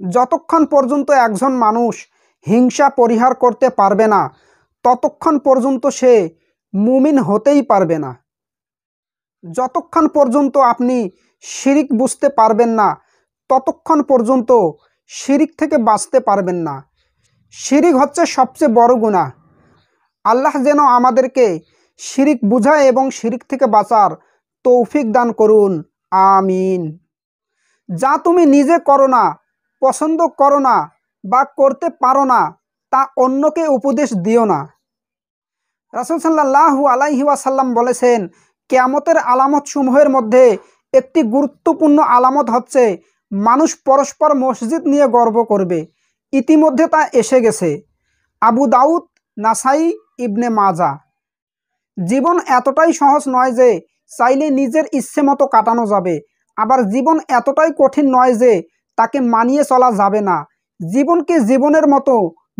যতক্ষণ পর্যন্ত একজন মানুষ হিংসা পরিহার করতে পারবে না ততক্ষণ পর্যন্ত সে মুমিন হতেই পারবে না। যতক্ষণ পর্যন্ত আপনি শিরিক বুঝতে পারবেন না ততক্ষণ পর্যন্ত শিরিক থেকে বাঁচতে পারবেন না। শিরিক হচ্ছে সবচেয়ে বড় গুনাহ। আল্লাহ যেন আমাদেরকে শিরিক বুঝায় এবং শিরিক থেকে বাঁচার তৌফিক দান করুন, আমিন। যা তুমি নিজে করো না, পছন্দ করো না বা করতে পারো না তা অন্যকে উপদেশ দিও না। রাসূল সাল্লাল্লাহু আলাইহি ওয়াসাল্লাম বলেছেন, কিয়ামতের আলামত সমূহের মধ্যে একটি গুরুত্বপূর্ণ আলামত হচ্ছে মানুষ পরস্পর মসজিদ নিয়ে গর্ব করবে। ইতিমধ্যে তা এসে গেছে। আবু দাউদ, নাসাই, ইবনে মাজা। জীবন এতটাই সহজ নয় যে চাইলে নিজের ইচ্ছে মতো কাটানো যাবে, আবার জীবন এতটাই কঠিন নয় যে তাকে মানিয়ে চলা যাবে না। জীবনকে জীবনের মতো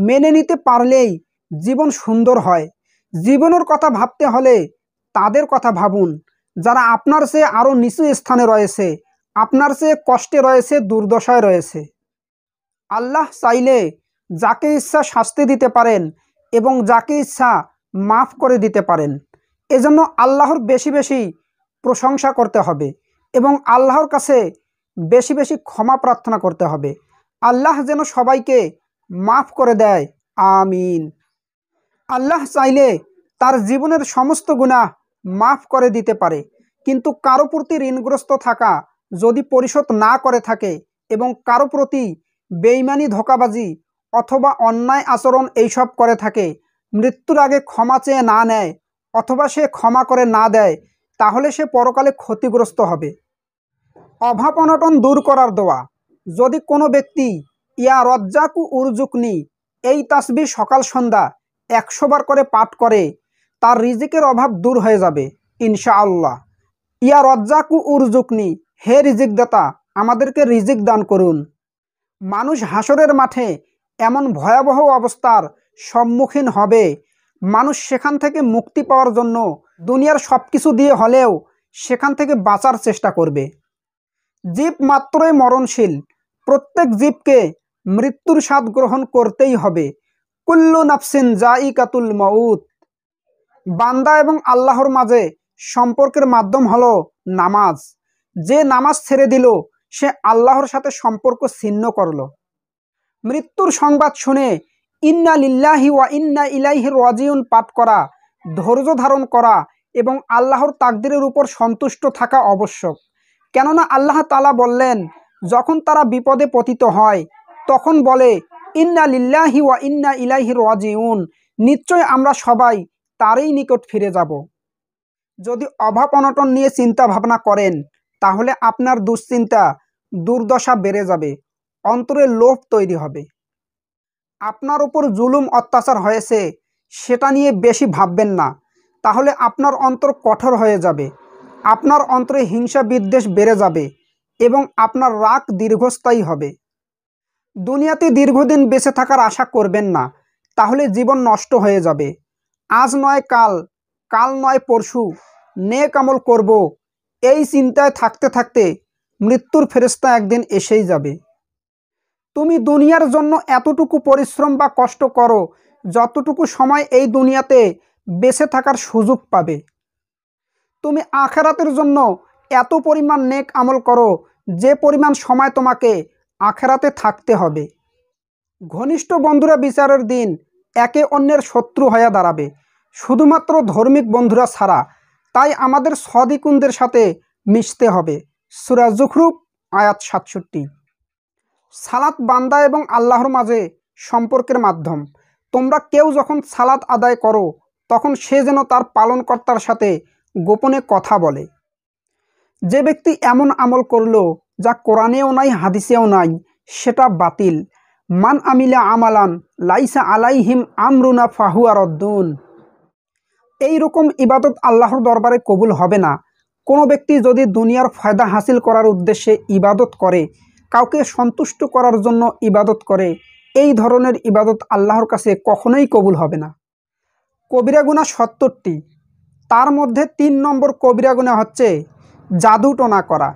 মেনে নিতে পারলেই জীবন সুন্দর হয়। জীবনের কথা ভাবতে হলে তাদের কথা ভাবুন যারা আপনার চেয়ে আরও নিচু স্থানে রয়েছে, আপনার চেয়ে কষ্টে রয়েছে, দুর্দশায় রয়েছে। আল্লাহ চাইলে যাকে ইচ্ছা শাস্তি দিতে পারেন এবং যাকে ইচ্ছা মাফ করে দিতে পারেন। এজন্য আল্লাহর বেশি বেশি প্রশংসা করতে হবে এবং আল্লাহর কাছে বেশি বেশি ক্ষমা প্রার্থনা করতে হবে। আল্লাহ যেন সবাইকে মাফ করে দেয়, আমিন। আল্লাহ চাইলে তার জীবনের সমস্ত গুনাহ মাফ করে দিতে পারে, কিন্তু কারো প্রতি ঋণগ্রস্ত থাকা যদি পরিশোধ না করে থাকে এবং কারো প্রতি বেঈমানি, ধোঁকাবাজি অথবা অন্যায় আচরণ এইসব করে থাকে, মৃত্যুর আগে ক্ষমা চেয়ে না নেয় অথবা সে ক্ষমা করে না দেয়, তাহলে সে পরকালে ক্ষতিগ্রস্ত হবে। অভাব অনটন দূর করার দোয়া। যদি কোনো ব্যক্তি ইয়া রজ্জাকু উরজুকনি এই তাসবিহ সকাল সন্ধ্যা 100 বার করে পাঠ করে, তার রিজিকের অভাব দূর হয়ে যাবে ইনশাআল্লাহ। ইয়া রজ্জাকু উরজুকনি, হে রিজিকদাতা আমাদেরকে রিজিক দান করুন। মানুষ হাসরের মাঠে এমন ভয়াবহ অবস্থার সম্মুখীন হবে, মানুষ সেখান থেকে মুক্তি পাওয়ার জন্য দুনিয়ার সব কিছু দিয়ে হলেও সেখান থেকে বাঁচার চেষ্টা করবে। জীব মাত্রই মরণশীল, প্রত্যেক জীবকে মৃত্যুর স্বাদ গ্রহণ করতেই হবে। কুল্লু নাফসিন জাইকাতুল মউত। বান্দা এবং আল্লাহর মাঝে সম্পর্কের মাধ্যম হলো নামাজ। যে নামাজ ছেড়ে দিল সে আল্লাহর সাথে সম্পর্ক ছিন্ন করল। মৃত্যুর সংবাদ শুনে ইন্না লিল্লাহি ওয়া ইন্না ইলাইহি রাজিউন পাঠ করা, ধৈর্য ধারণ করা এবং আল্লাহর তাকদিরের উপর সন্তুষ্ট থাকা আবশ্যক। কেননা আল্লাহ তাআলা বললেন, যখন তারা বিপদে পতিত হয় তখন বলে ইন্না লিল্লাহি ওয়া ইন্না ইলাইহি রাজিউন, নিশ্চয় আমরা সবাই তারই নিকট ফিরে যাব। যদি অভাব অনটন নিয়ে চিন্তা ভাবনা করেন তাহলে আপনার দুশ্চিন্তা, দুর্দশা বেড়ে যাবে, অন্তরে লোভ তৈরি হবে। আপনার উপর জুলুম অত্যাচার হয়েছে সেটা নিয়ে বেশি ভাববেন না, তাহলে আপনার অন্তর কঠোর হয়ে যাবে, আপনার অন্তরে হিংসা বিদ্বেষ বেড়ে যাবে এবং আপনার রাগ দীর্ঘস্থায়ী হবে। দুনিয়াতে দীর্ঘদিন বেঁচে থাকার আশা করবেন না, তাহলে জীবন নষ্ট হয়ে যাবে। আজ নয় কাল, কাল নয় পরশু, নেক আমল করব, এই চিন্তায় থাকতে থাকতে মৃত্যুর ফেরেশতা একদিন এসেই যাবে। তুমি দুনিয়ার জন্য এতটুকু পরিশ্রম বা কষ্ট করো যতটুকু সময় এই দুনিয়াতে বেঁচে থাকার সুযোগ পাবে। তুমি আখিরাতের জন্য এত পরিমাণ নেক আমল করো যে পরিমাণ সময় তোমাকে আখিরাতে থাকতে হবে। ঘনিষ্ঠ বন্ধুরা বিচারের দিন একে অন্যের শত্রু হয়ে দাঁড়াবে, শুধুমাত্র ধার্মিক বন্ধুরা ছাড়া। তাই আমাদের সদিকুনদের সাথে মিশতে হবে। সূরা যুখরুফ আয়াত 67। সালাত বান্দা এবং আল্লাহর মাঝে সম্পর্কের মাধ্যম। তোমরা কেউ যখন সালাত আদায় করো তখন সে যেন তার পালনকর্তার সাথে গোপনে কথা বলে। যে ব্যক্তি এমন আমল করলো যা কোরআনেও নাই হাদিসেও নাই সেটা বাতিল। মান আমিলা আমালান লাইসা আলাইহিম আমরুনা ফাহুয়া রদ্দুন। এইরকম ইবাদত আল্লাহর দরবারে কবুল হবে না। কোনো ব্যক্তি যদি দুনিয়ার ফায়দা হাসিল করার উদ্দেশ্যে ইবাদত করে, কাউকে সন্তুষ্ট করার জন্য ইবাদত করে, এই ধরনের ইবাদত আল্লাহর কাছে কখনোই কবুল হবে না। কবিরা গুনাহ 70টি, তার মধ্যে 3 নম্বর কবিরা গুনাহ হচ্ছে জাদুটোনা করা।